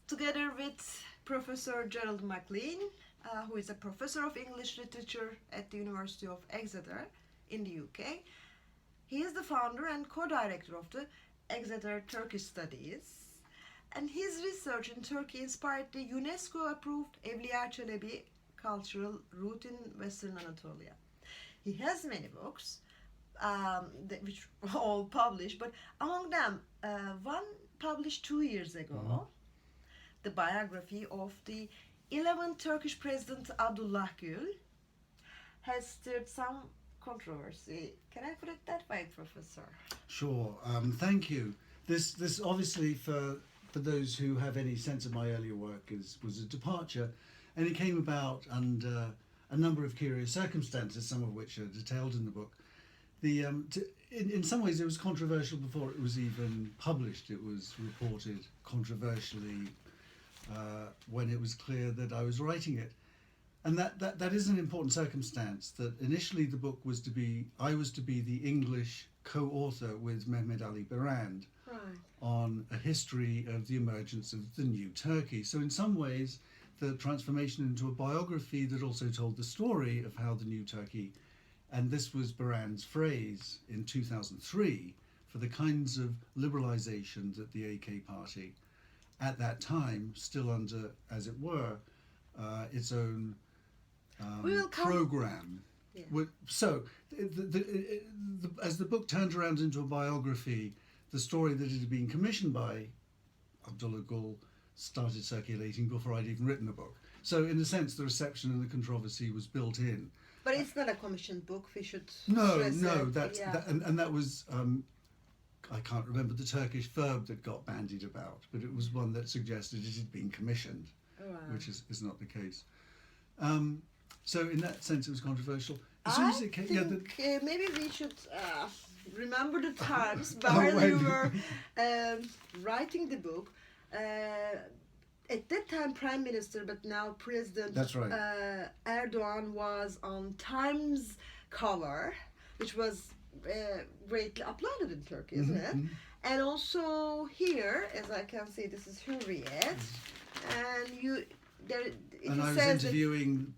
together with Professor Gerald Maclean, who is a professor of English literature at the University of Exeter in the UK. He is the founder and co-director of the Exeter Turkish Studies. And his research in Turkey inspired the UNESCO-approved Evliya Çelebi cultural route in Western Anatolia. He has many books, which all published, but among them, one published 2 years ago, the biography of the 11th Turkish President Abdullah Gul, has stirred some controversy. Can I put it that way, Professor? Sure. Thank you. This obviously for those who have any sense of my earlier work was a departure, and it came about under a number of curious circumstances, some of which are detailed in the book. In some ways, it was controversial before it was even published. It was reported controversially when it was clear that I was writing it. And that is an important circumstance, that initially the book was I was to be the English co-author with Mehmet Ali Berand on a history of the emergence of the new Turkey. So in some ways, the transformation into a biography that also told the story of how the new Turkey, and this was Berand's phrase in 2003, for the kinds of liberalization that the AK party at that time, still under, as it were, its own program. Yeah. So, as the book turned around into a biography, the story that it had been commissioned by Abdullah Gul started circulating before I'd even written the book. So, in a sense, the reception and the controversy was built in. But it's not a commissioned book. We should that was I can't remember the Turkish verb that got bandied about, but it was one that suggested it had been commissioned, which is not the case. So in that sense, it was controversial. As soon as it came, maybe we should remember the times while you were writing the book. At that time, Prime Minister, but now President. That's right. Erdogan was on Times cover, which was greatly applauded in Turkey, isn't it? And also here, as I can see, this is Hürriyet, and I was interviewing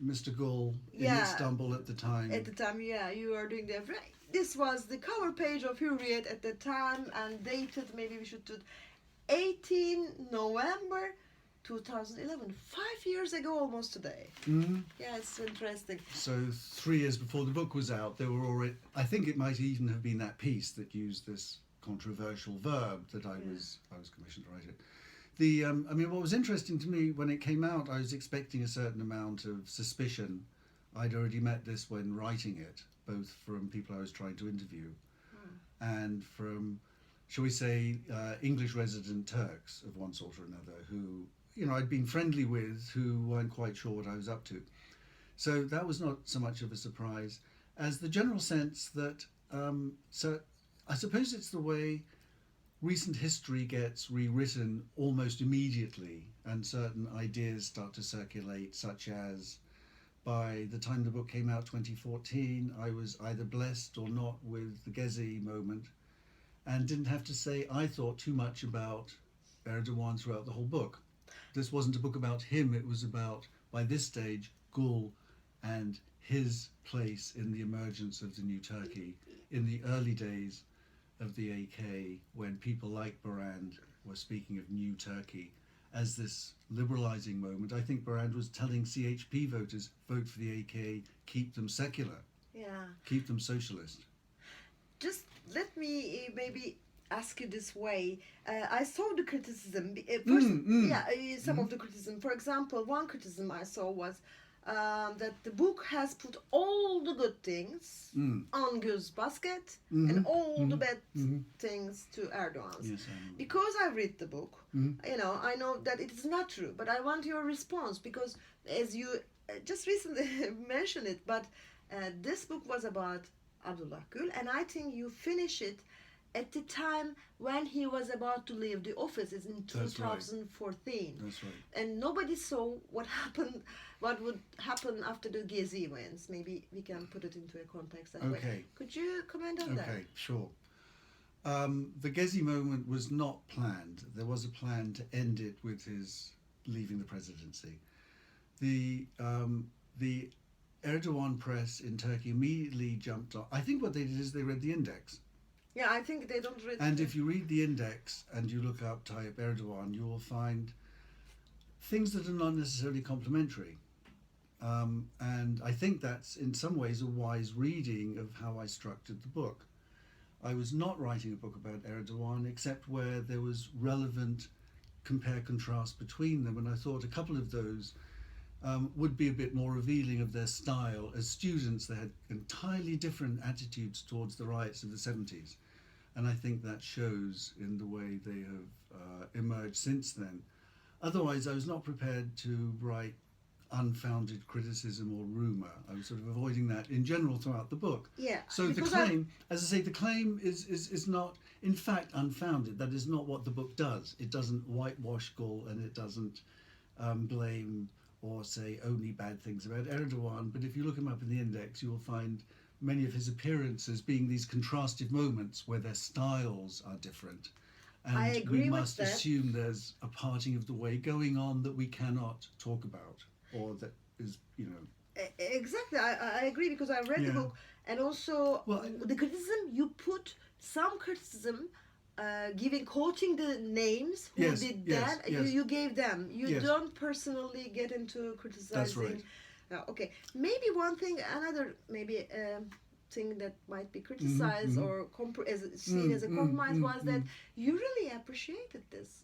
Mr. Gul in Istanbul at the time. At the time, you were doing that. This was the cover page of Hürriyet at the time, and dated, maybe we should do 18 November 2011, 5 years ago almost today. Yeah, it's interesting. So 3 years before the book was out, there were already, I think it might even have been that piece that used this controversial verb that I was commissioned to write it. What was interesting to me when it came out, I was expecting a certain amount of suspicion. I'd already met this when writing it, both from people I was trying to interview and from, shall we say, English resident Turks of one sort or another who, I'd been friendly with, who weren't quite sure what I was up to. So that was not so much of a surprise as the general sense that, so I suppose it's the way recent history gets rewritten almost immediately, and certain ideas start to circulate, such as by the time the book came out, 2014, I was either blessed or not with the Gezi moment, and didn't have to say I thought too much about Erdogan throughout the whole book. This wasn't a book about him, it was about, by this stage, Gul and his place in the emergence of the new Turkey in the early days of the AK, when people like Berand were speaking of new Turkey as this liberalizing moment. I think Berand was telling CHP voters, vote for the AK, keep them secular, keep them socialist. Just let me maybe ask you this way. I saw the criticism. First, some of the criticism. For example, one criticism I saw was that the book has put all the good things on Gul's basket and all the bad things to Erdogan's. Yes, because I read the book, I know that it is not true, but I want your response, because as you just recently mentioned it, but this book was about Abdullah Gul, and I think you finish it at the time when he was about to leave the offices in 2014. That's right. And nobody saw what would happen after the Gezi events. Maybe we can put it into a context that way. Could you comment on that? Okay, sure. The Gezi moment was not planned. There was a plan to end it with his leaving the presidency. The Erdogan press in Turkey immediately jumped on. I think what they did is they read the index. Yeah, I think they don't read. And if you read the index and you look up Tayyip Erdogan, you will find things that are not necessarily complimentary. And I think that's in some ways a wise reading of how I structured the book. I was not writing a book about Erdogan except where there was relevant compare-contrast between them, and I thought a couple of those would be a bit more revealing of their style. As students, they had entirely different attitudes towards the riots of the 70s, and I think that shows in the way they have emerged since then. Otherwise, I was not prepared to write unfounded criticism or rumour. I was sort of avoiding that in general throughout the book. Yeah. So the claim, as I say, the claim is not, in fact, unfounded. That is not what the book does. It doesn't whitewash Gul, and it doesn't blame or say only bad things about Erdogan. But if you look him up in the index, you will find many of his appearances being these contrastive moments where their styles are different. And I agree we must with that. assume there's a parting of the way going on that we cannot talk about, or that is, you know. Exactly, I agree, because I read the Yeah. book, and also Well, the criticism, you put some criticism, quoting the names who Yes, did yes, that. yes. You gave them. You Yes. don't personally get into criticizing. That's right. Okay, maybe one thing, another maybe thing that might be criticized mhm. or seen as a compromise was that mm. you really appreciated this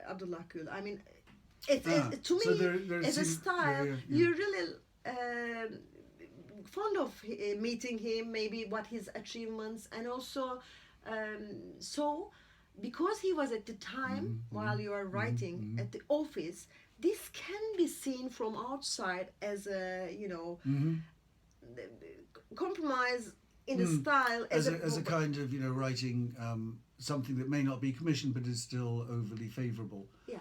Abdullah Gul. I mean, to So me, there as a seem- style, yeah. you're really fond of meeting him, maybe what his achievements, and also so because he was at the time while you are writing at the office, this can be seen from outside as a compromise in the style as a kind of, you know, writing something that may not be commissioned but is still overly favourable. Yeah.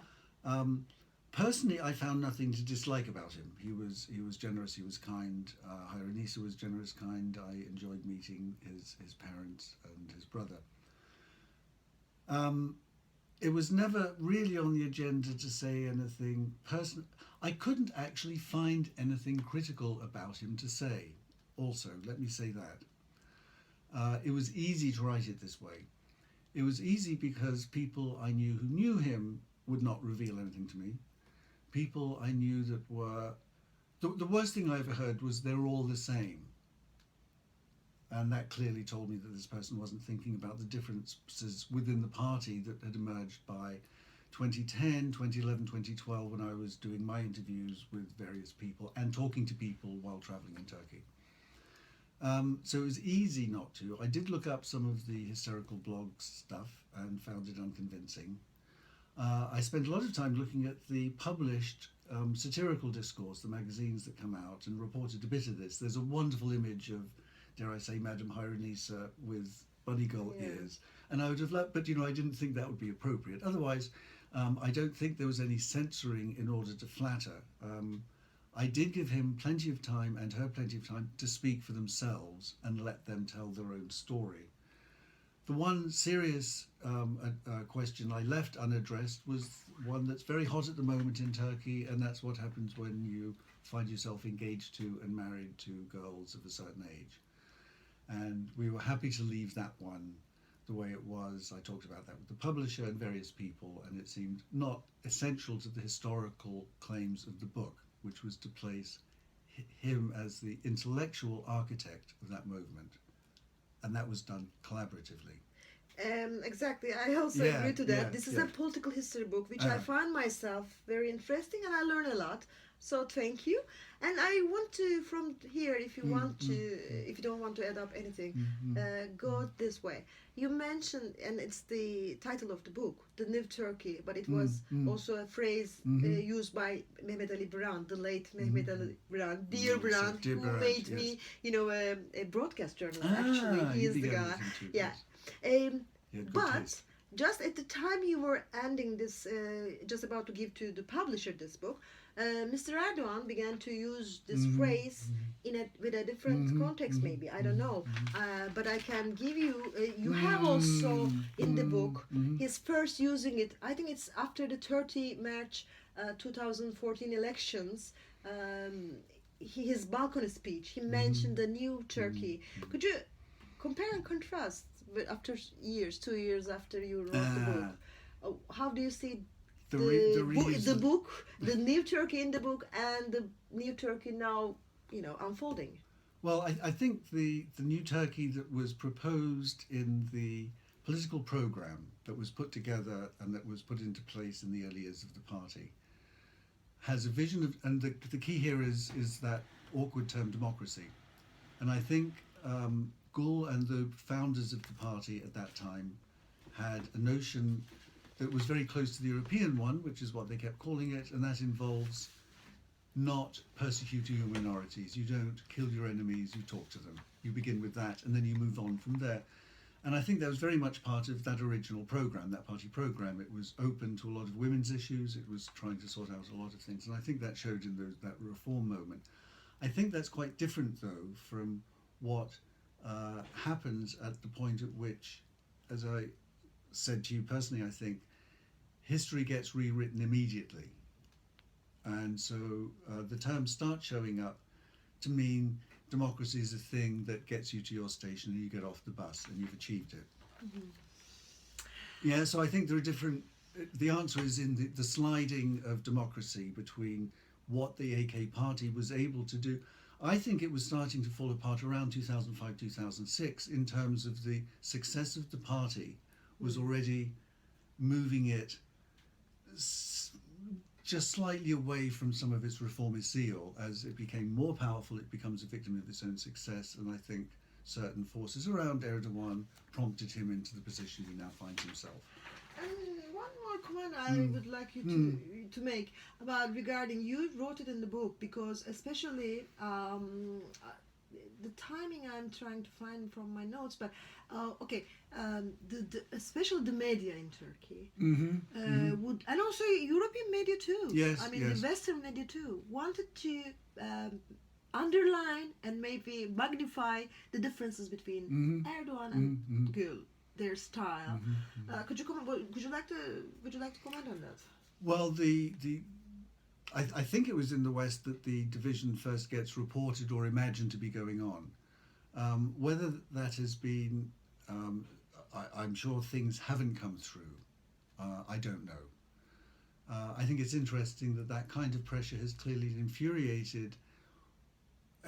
Personally, I found nothing to dislike about him. He was generous. He was kind. Hironisa was generous, kind. I enjoyed meeting his parents and his brother. It was never really on the agenda to say anything personal. I couldn't actually find anything critical about him to say. Also, let me say that. It was easy to write it this way. It was easy because people I knew who knew him would not reveal anything to me. People I knew that were... The worst thing I ever heard was they're all the same. And that clearly told me that this person wasn't thinking about the differences within the party that had emerged by 2010, 2011, 2012, when I was doing my interviews with various people and talking to people while travelling in Turkey. So it was easy not to. I did look up some of the hysterical blog stuff and found it unconvincing. I spent a lot of time looking at the published satirical discourse, the magazines that come out, and reported a bit of this. There's a wonderful image of, dare I say, Madame Hironisa with bunny girl ears. And I would have loved, but you know, I didn't think that would be appropriate. Otherwise, I don't think there was any censoring in order to flatter. I did give him plenty of time and her plenty of time to speak for themselves and let them tell their own story. The one serious question I left unaddressed was one that's very hot at the moment in Turkey, and that's what happens when you find yourself engaged to and married to girls of a certain age. And we were happy to leave that one the way it was. I talked about that with the publisher and various people, and it seemed not essential to the historical claims of the book, which was to place him as the intellectual architect of that movement. And that was done collaboratively. Exactly, I also agree to that. This is a political history book, which I find myself very interesting, and I learn a lot. So thank you. And I want to, from here, if you want to, if you don't want to add up anything, go this way. You mentioned, and it's the title of the book, The New Turkey, but it was also a phrase used by Mehmet Ali Brand, the late Mehmet Ali Brand, dear Brand, dear who Brand, made yes. me, you know, a broadcast journalist. Actually, he is the guy. Yeah. He had good But taste. just at the time you were ending this, just about to give to the publisher this book, Mr. Erdogan began to use this phrase in a with a different context. Maybe I don't know, but I can give you. You have also in the book his first using it. I think it's after the 30 March 2014 elections. His balcony speech. He mentioned the new Turkey. Could you compare and contrast with after years, 2 years after you wrote the book? How do you see the book, the new Turkey in the book, and the new Turkey now, unfolding? Well, I think the new Turkey that was proposed in the political program that was put together and that was put into place in the early years of the party has a vision of, and the key here is that awkward term democracy. And I think Gul and the founders of the party at that time had a notion that was very close to the European one, which is what they kept calling it, and that involves not persecuting your minorities. You don't kill your enemies, you talk to them. You begin with that, and then you move on from there. And I think that was very much part of that original program, that party program. It was open to a lot of women's issues. It was trying to sort out a lot of things. And I think that showed in that reform moment. I think that's quite different, though, from what happens at the point at which, as I said to you personally, I think history gets rewritten immediately. And so the terms start showing up to mean democracy is a thing that gets you to your station and you get off the bus and you've achieved it. Yeah, so I think there are different, the answer is in the sliding of democracy between what the AK party was able to do. I think it was starting to fall apart around 2005, 2006 in terms of the success of the party was already moving it just slightly away from some of its reformist zeal. As it became more powerful, it becomes a victim of its own success, and I think certain forces around Erdogan prompted him into the position he now finds himself. And one more comment I would like you to make about regarding, you wrote it in the book, because especially the timing I'm trying to find from my notes, but especially the media in Turkey would, and also European media too. Yes, I mean the Western media too wanted to underline and maybe magnify the differences between Erdogan and Gül, their style. Could you like to comment on that? Well, I think it was in the West that the division first gets reported or imagined to be going on. Whether that has been, I'm sure things haven't come through. I don't know. I think it's interesting that kind of pressure has clearly infuriated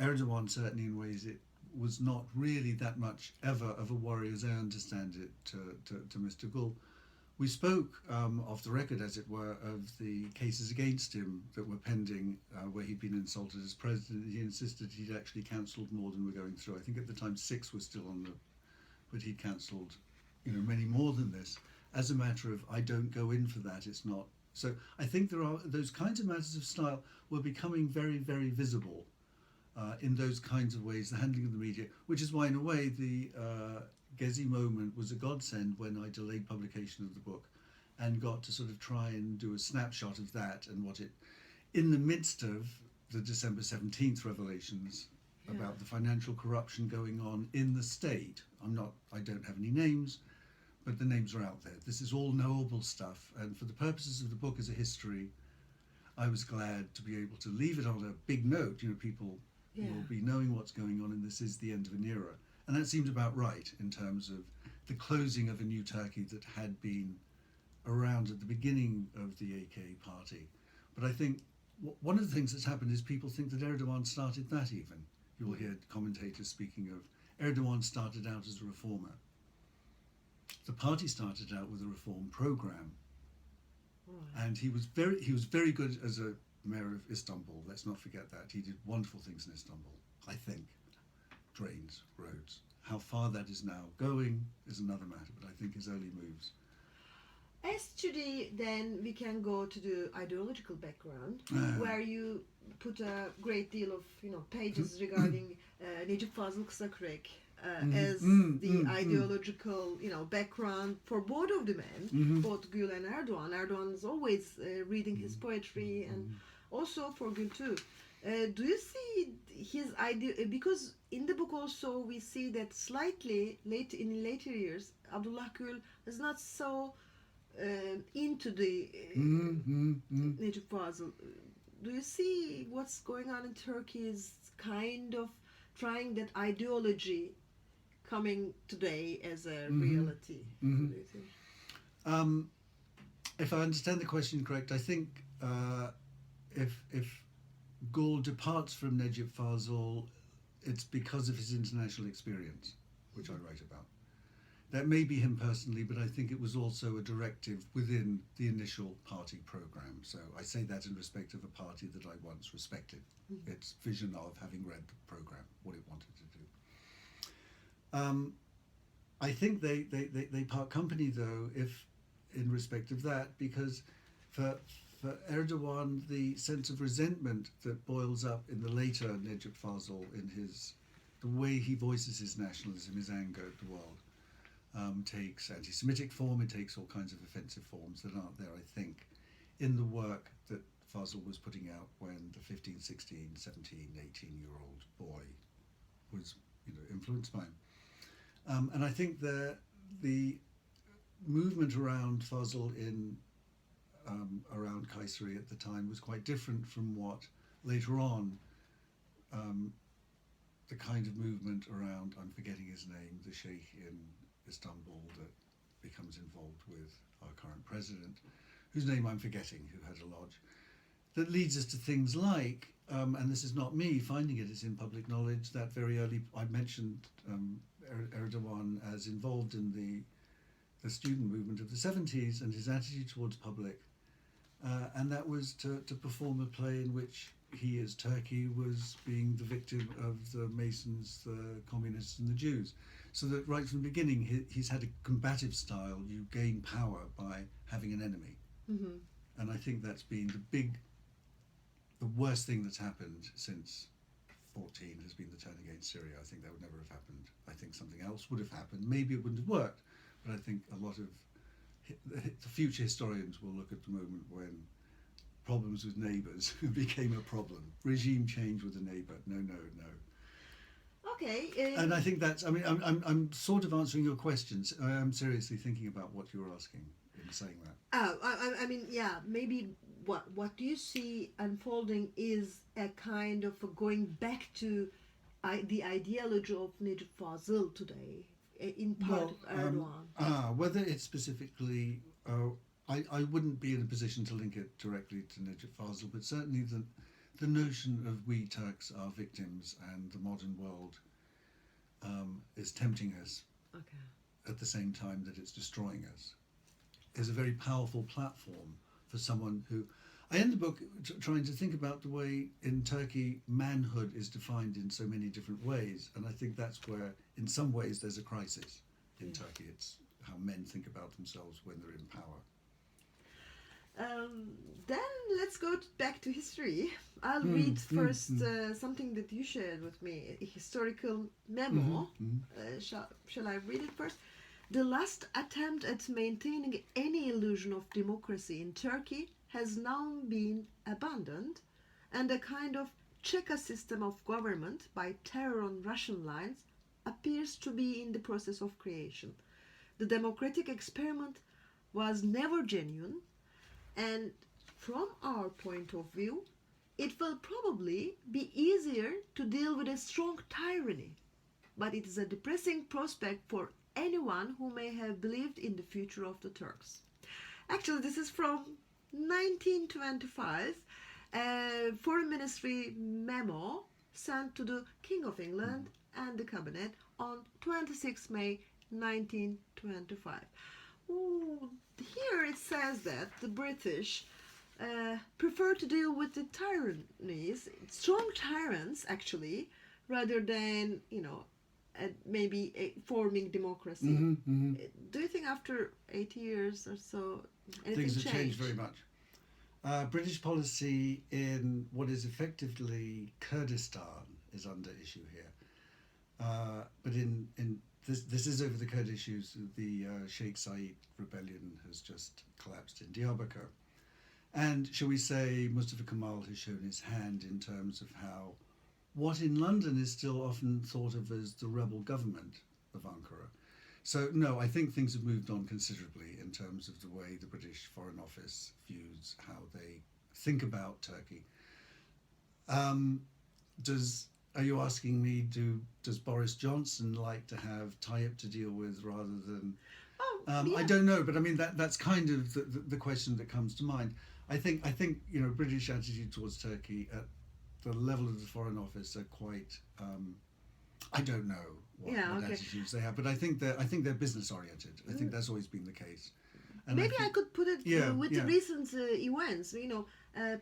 Erdogan, certainly in ways it was not really that much ever of a worry, as I understand it, to Mr. Gul. We spoke off the record, as it were, of the cases against him that were pending, where he'd been insulted as president. He insisted he'd actually cancelled more than were going through. I think at the time 6 was still on but he'd cancelled, many more than this. As a matter of, I don't go in for that. It's not. So I think there are those kinds of matters of style were becoming very, very visible in those kinds of ways. The handling of the media, which is why, in a way, the Gezi moment was a godsend when I delayed publication of the book and got to sort of try and do a snapshot of that and what it, in the midst of the December 17th revelations about the financial corruption going on in the state. I don't have any names, but the names are out there. This is all knowable stuff, and for the purposes of the book as a history, I was glad to be able to leave it on a big note. People will be knowing what's going on, and this is the end of an era. And that seemed about right in terms of the closing of a new Turkey that had been around at the beginning of the AK party. But I think one of the things that's happened is people think that Erdogan started that even. You will hear commentators speaking of Erdogan started out as a reformer. The party started out with a reform program. And he was very good as a mayor of Istanbul. Let's not forget that. He did wonderful things in Istanbul, I think. Drains, roads. How far that is now going is another matter, but I think his early moves. As to then we can go to the ideological background, where you put a great deal of pages regarding Necip Fazıl Kısakürek, as the ideological, background for both of the men, both Gül and Erdoğan. Erdoğan is always reading his poetry, and also for Gül too. Do you see his idea? Because in the book also we see that slightly in later years, Abdullah Gül is not so into the Necip Fazıl. Do you see what's going on in Turkey is kind of trying that ideology coming today as a reality? What do you think? If I understand the question correct, I think if Gul departs from Necip Fazıl, it's because of his international experience, which I write about. That may be him personally, but I think it was also a directive within the initial party program. So I say that in respect of a party that I once respected, its vision of having read the program, what it wanted to do. I think they part company though, if in respect of that, because for Erdoğan, the sense of resentment that boils up in the later Necip Fazıl, in the way he voices his nationalism, his anger at the world, takes anti-Semitic form, it takes all kinds of offensive forms that aren't there, I think, in the work that Fazıl was putting out when the 15, 16, 17, 18-year-old boy was influenced by him. And I think the movement around Fazıl around Kayseri at the time was quite different from what later on the kind of movement around, I'm forgetting his name, the Sheikh in Istanbul that becomes involved with our current president, whose name I'm forgetting, who had a lodge, that leads us to things like, and this is not me finding it, it's in public knowledge, that very early, I mentioned Erdoğan as involved in the student movement of the 70s and his attitude towards public, and that was to perform a play in which he, as Turkey, was being the victim of the Masons, the communists and the Jews. So that right from the beginning, he's had a combative style. You gain power by having an enemy. And I think that's been the worst thing that's happened since 14 has been the turn against Syria. I think that would never have happened. I think something else would have happened. Maybe it wouldn't have worked, but I think a lot of the future historians will look at the moment when problems with neighbours became a problem. Regime change with a neighbour. No. Okay. And I think that's, I'm sort of answering your questions. I'm seriously thinking about what you're asking in saying that. Maybe what do you see unfolding is a kind of a going back to the ideology of Necip Fazıl today, in part of Erdoğan. Whether it's specifically, I wouldn't be in a position to link it directly to Necip Fazıl, but certainly the notion of we Turks are victims and the modern world is tempting us at the same time that it's destroying us is a very powerful platform for someone who... I end the book trying to think about the way in Turkey manhood is defined in so many different ways, and I think that's where in some ways there's a crisis in Turkey. It's how men think about themselves when they're in power. Then let's go back to history. I'll read first something that you shared with me, a historical memo. Shall I read it first? The last attempt at maintaining any illusion of democracy in Turkey has now been abandoned, and a kind of Cheka system of government by terror on Russian lines appears to be in the process of creation. The democratic experiment was never genuine, and from our point of view, it will probably be easier to deal with a strong tyranny, but it is a depressing prospect for anyone who may have believed in the future of the Turks. Actually, this is from 1925, a Foreign Ministry memo sent to the King of England and the Cabinet on 26 May 1925. Here it says that the British prefer to deal with the tyrannies, strong tyrants actually, rather than, maybe forming democracy. Do you think after 80 years or so, anything Things have changed changed very much. British policy in what is effectively Kurdistan is under issue here. but in this is over the Kurdish issues. The Sheikh Said rebellion has just collapsed in Diyarbakir. And shall we say, Mustafa Kemal has shown his hand in terms of how what in London is still often thought of as the rebel government of Ankara. So, no, I think things have moved on considerably in terms of the way the British Foreign Office views how they think about Turkey. Are you asking me, does Boris Johnson like to have Tayyip to deal with rather than... Yeah. I don't know, but I mean, that's kind of the question that comes to mind. I think British attitude towards Turkey at the level of the Foreign Office are quite... I don't know what attitudes they have, but I think they're business oriented. I think that's always been the case. And maybe I could put it with the recent events,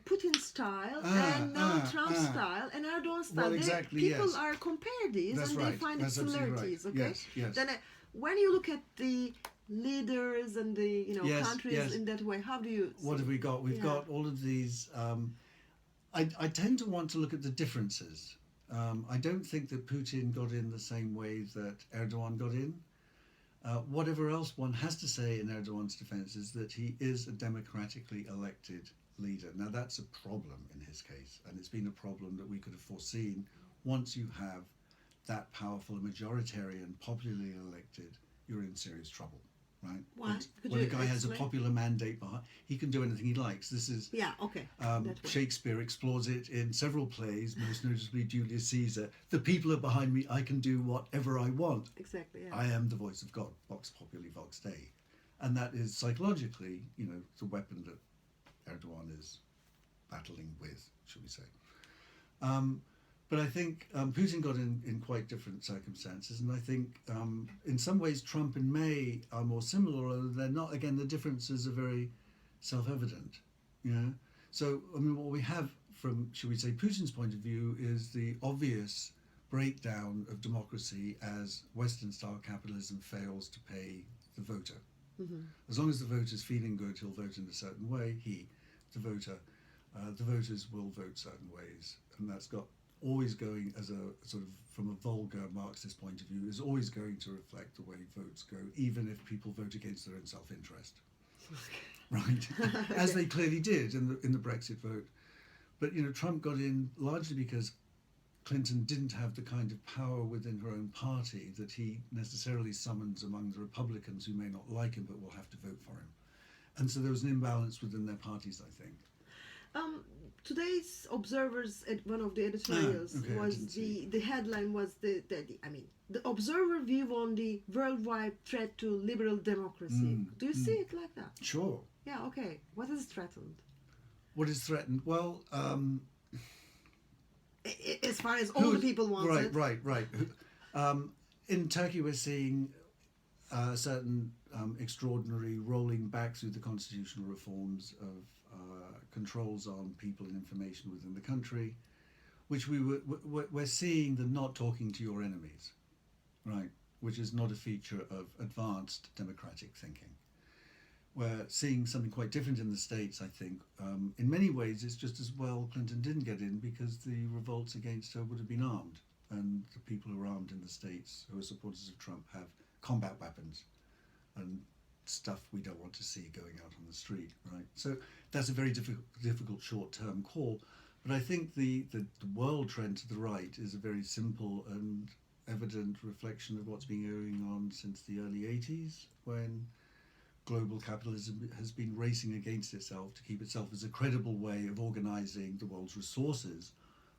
Putin style and now Trump style and Erdogan style. Well, exactly, people are compare these that's and right. they find That's similarities. right. Okay, Yes. Then when you look at the leaders and the countries in that way, how do you? What have we got? We've got all of these. I tend to want to look at the differences. I don't think that Putin got in the same way that Erdogan got in. Whatever else one has to say in Erdogan's defense is that he is a democratically elected leader. Now that's a problem in his case, and it's been a problem that we could have foreseen. Once you have that powerful, a majoritarian, popularly elected, you're in serious trouble, right? Why? When a guy has a popular mandate behind, he can do anything he likes. This is Shakespeare explores it in several plays, most notably Julius Caesar. The people are behind me. I can do whatever I want. Exactly. Yeah. I am the voice of God. Vox populi, vox Dei, and that is psychologically, the weapon that Erdogan is battling with, shall we say. But I think Putin got in quite different circumstances, and I think in some ways Trump and May are more similar, although they're not. Again, the differences are very self-evident. So I mean, what we have from, shall we say, Putin's point of view is the obvious breakdown of democracy as Western-style capitalism fails to pay the voter. Mm-hmm. As long as the voter's feeling good, he'll vote in a certain way. The voters will vote certain ways, and that's got always going as a sort of, from a vulgar Marxist point of view, is always going to reflect the way votes go, even if people vote against their own self-interest. Right? As they clearly did in the Brexit vote. But, Trump got in largely because Clinton didn't have the kind of power within her own party that he necessarily summons among the Republicans who may not like him but will have to vote for him. And so there was an imbalance within their parties, I think. Today's Observer's one of the editorials was the headline was the Observer view on the worldwide threat to liberal democracy. Do you see it like that? Sure. Yeah. Okay. What is threatened? What is threatened? Well, as far as all the people want it. Right. In Turkey, we're seeing certain extraordinary rolling back through the constitutional reforms of controls on people and information within the country, which we're seeing the not talking to your enemies, right? Which is not a feature of advanced democratic thinking. We're seeing something quite different in the States, I think. In many ways, it's just as well Clinton didn't get in because the revolts against her would have been armed, and the people who are armed in the States, who are supporters of Trump, have combat weapons and stuff we don't want to see going out on the street, right? So that's a very difficult short-term call. But I think the world trend to the right is a very simple and evident reflection of what's been going on since the early 80s, when global capitalism has been racing against itself to keep itself as a credible way of organizing the world's resources.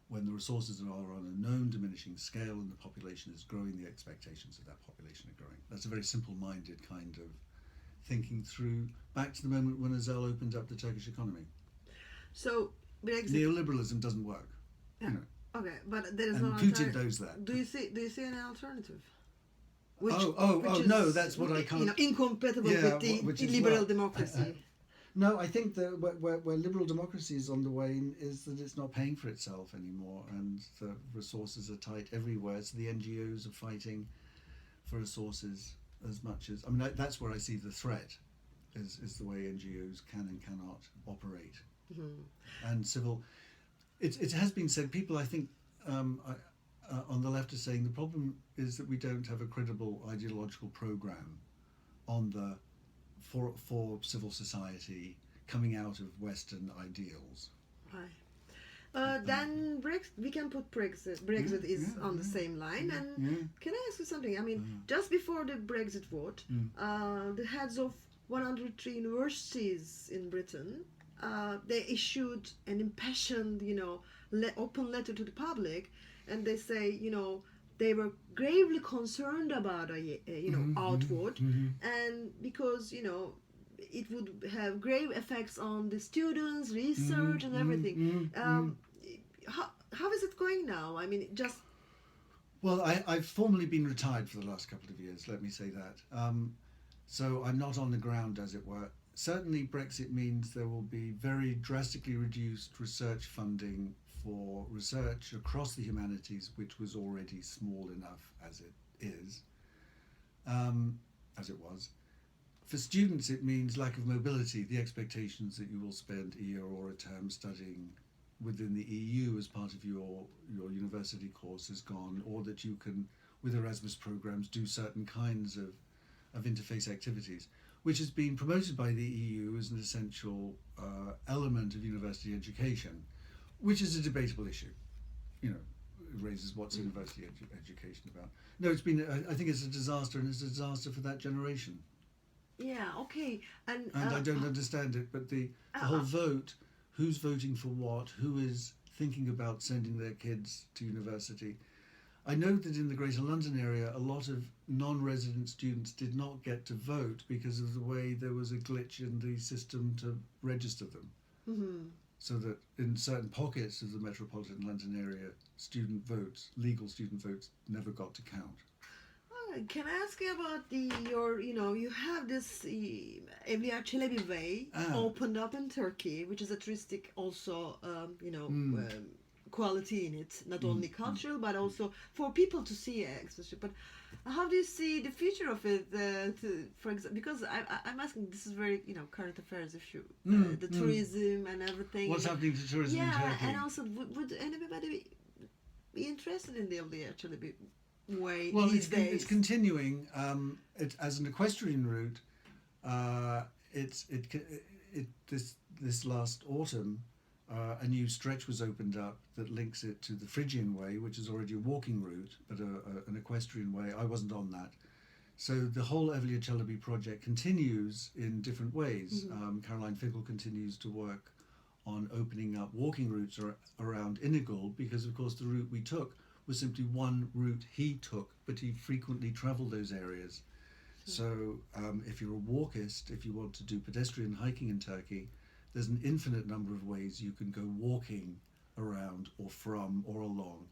When the resources are on a known diminishing scale and the population is growing, the expectations of that population are growing. That's a very simple-minded kind of thinking through, back to the moment when Özal opened up the Turkish economy. So neoliberalism doesn't work. Yeah. Okay, but there is and no Putin alternative. knows that. Do you see an alternative? Which no, that's what I can't. Incompatible with the liberal democracy. No, I think that where liberal democracy is on the wane is that it's not paying for itself anymore, and the resources are tight everywhere. So the NGOs are fighting for resources as much as. I mean, that's where I see the threat, is the way NGOs can and cannot operate, and civil. It has been said. People, I think, on the left are saying the problem is that we don't have a credible ideological program on the for civil society coming out of Western ideals. Right. Then Brexit, we can put Brexit. Brexit is on the same line. And can I ask you something? I mean, just before the Brexit vote, the heads of 103 universities in Britain, they issued an impassioned, open letter to the public, and they say, they were gravely concerned about a outvote, and because it would have grave effects on the students, research, and everything. How is it going now? I mean, just... Well, I've formally been retired for the last couple of years, let me say that. So I'm not on the ground, as it were. Certainly Brexit means there will be very drastically reduced research funding for research across the humanities, which was already small enough as it is, as it was. For students, it means lack of mobility. The expectations that you will spend a year or a term studying within the EU as part of your university course is gone, or that you can, with Erasmus programs, do certain kinds of interface activities, which has been promoted by the EU as an essential element of university education, which is a debatable issue. It raises what's university education about. No, it's been, I think it's a disaster, and it's a disaster for that generation. Yeah, okay. And I don't understand it, but the whole vote, who's voting for what, who is thinking about sending their kids to university. I know that in the Greater London area, a lot of non-resident students did not get to vote because of the way there was a glitch in the system to register them. Mm-hmm. So that in certain pockets of the metropolitan London area, legal student votes, never got to count. Can I ask you about you have this Evliya Çelebi Way opened up in Turkey, which is a touristic also, quality in it, not only cultural, but also for people to see, especially. But how do you see the future of it, for example, because I'm asking, this is very, current affairs issue, the tourism and everything. What's happening to tourism in Turkey? Yeah, and also, would anybody be interested in the Evliya Çelebi Way well, these days? It's continuing. As an equestrian route. This last autumn, a new stretch was opened up that links it to the Phrygian Way, which is already a walking route, but an equestrian way. I wasn't on that. So the whole Evliya Çelebi project continues in different ways. Caroline Fickle continues to work on opening up walking routes around Inigul, because of course the route we took was simply one route he took, but he frequently travelled those areas. So if you're a walkist, if you want to do pedestrian hiking in Turkey, there's an infinite number of ways you can go walking around or from or along.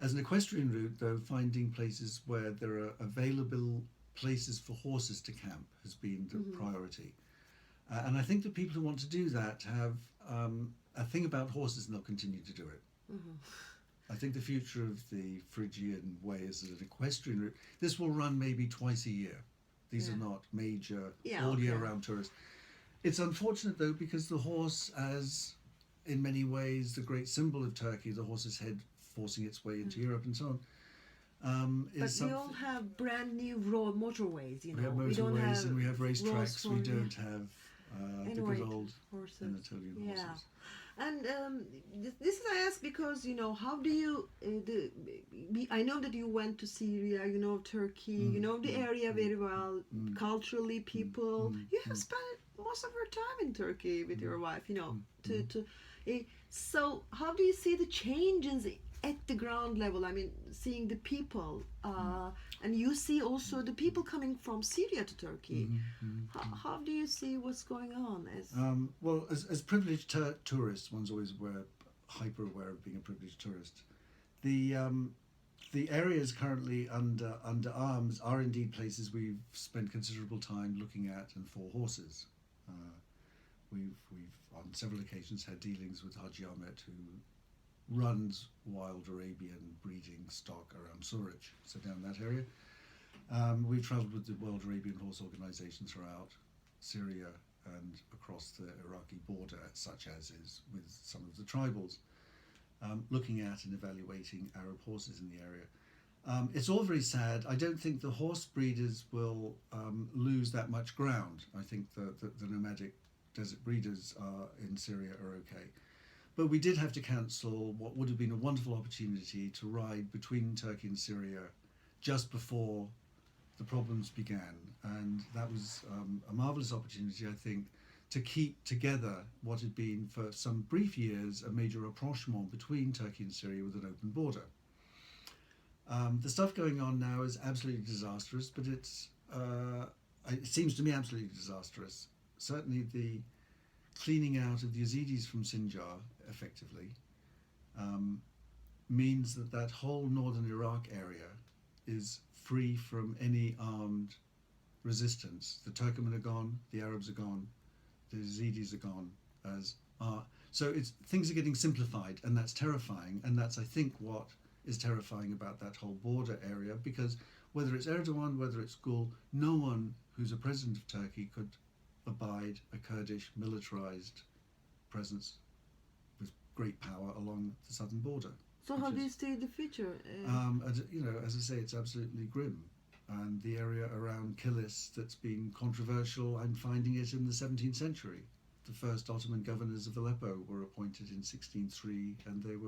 As an equestrian route, though, finding places where there are available places for horses to camp has been the priority. And I think that people who want to do that have a thing about horses, and they'll continue to do it. I think the future of the Phrygian Way is an equestrian route. This will run maybe twice a year. These are not major all-year-round tourists. It's unfortunate, though, because the horse, as in many ways the great symbol of Turkey, the horse's head forcing its way into Europe and so on. But we all have brand new motorways, We have motorways, we don't have and we have racetracks. We don't have the good old Anatolian horses. Yeah. And this is I ask because how do you I know that you went to Syria, Turkey, the area very well, culturally, people. You have spent most of your time in Turkey with your wife, so how do you see the changes at the ground level? I mean, seeing the people, and you see also the people coming from Syria to Turkey. How do you see what's going on? As privileged tourists, one's always hyper aware of being a privileged tourist. The areas currently under arms are indeed places we've spent considerable time looking at and for horses. We've on several occasions had dealings with Haji Ahmet, who runs wild Arabian breeding stock around Suraj, so down that area. We've travelled with the World Arabian Horse Organization throughout Syria and across the Iraqi border, such as is with some of the tribals. looking at and evaluating Arab horses in the area. It's all very sad. I don't think the horse breeders will lose that much ground. I think the nomadic desert breeders in Syria are okay. But we did have to cancel what would have been a wonderful opportunity to ride between Turkey and Syria just before the problems began. And that was a marvellous opportunity, I think, to keep together what had been for some brief years a major rapprochement between Turkey and Syria with an open border. The stuff going on now is absolutely disastrous, but it seems to me absolutely disastrous. Certainly the cleaning out of the Yazidis from Sinjar, effectively, means that that whole northern Iraq area is free from any armed resistance. The Turkmen are gone, the Arabs are gone, the Yazidis are gone, so things are getting simplified, and that's terrifying, and that's, I think, what is terrifying about that whole border area, because whether it's Erdogan, whether it's Gul, no one who's a president of Turkey could abide a Kurdish militarized presence with great power along the southern border. So how do you see the future? As I say, it's absolutely grim. And the area around Kilis that's been controversial, I'm finding it in the 17th century. The first Ottoman governors of Aleppo were appointed in 1603, and they were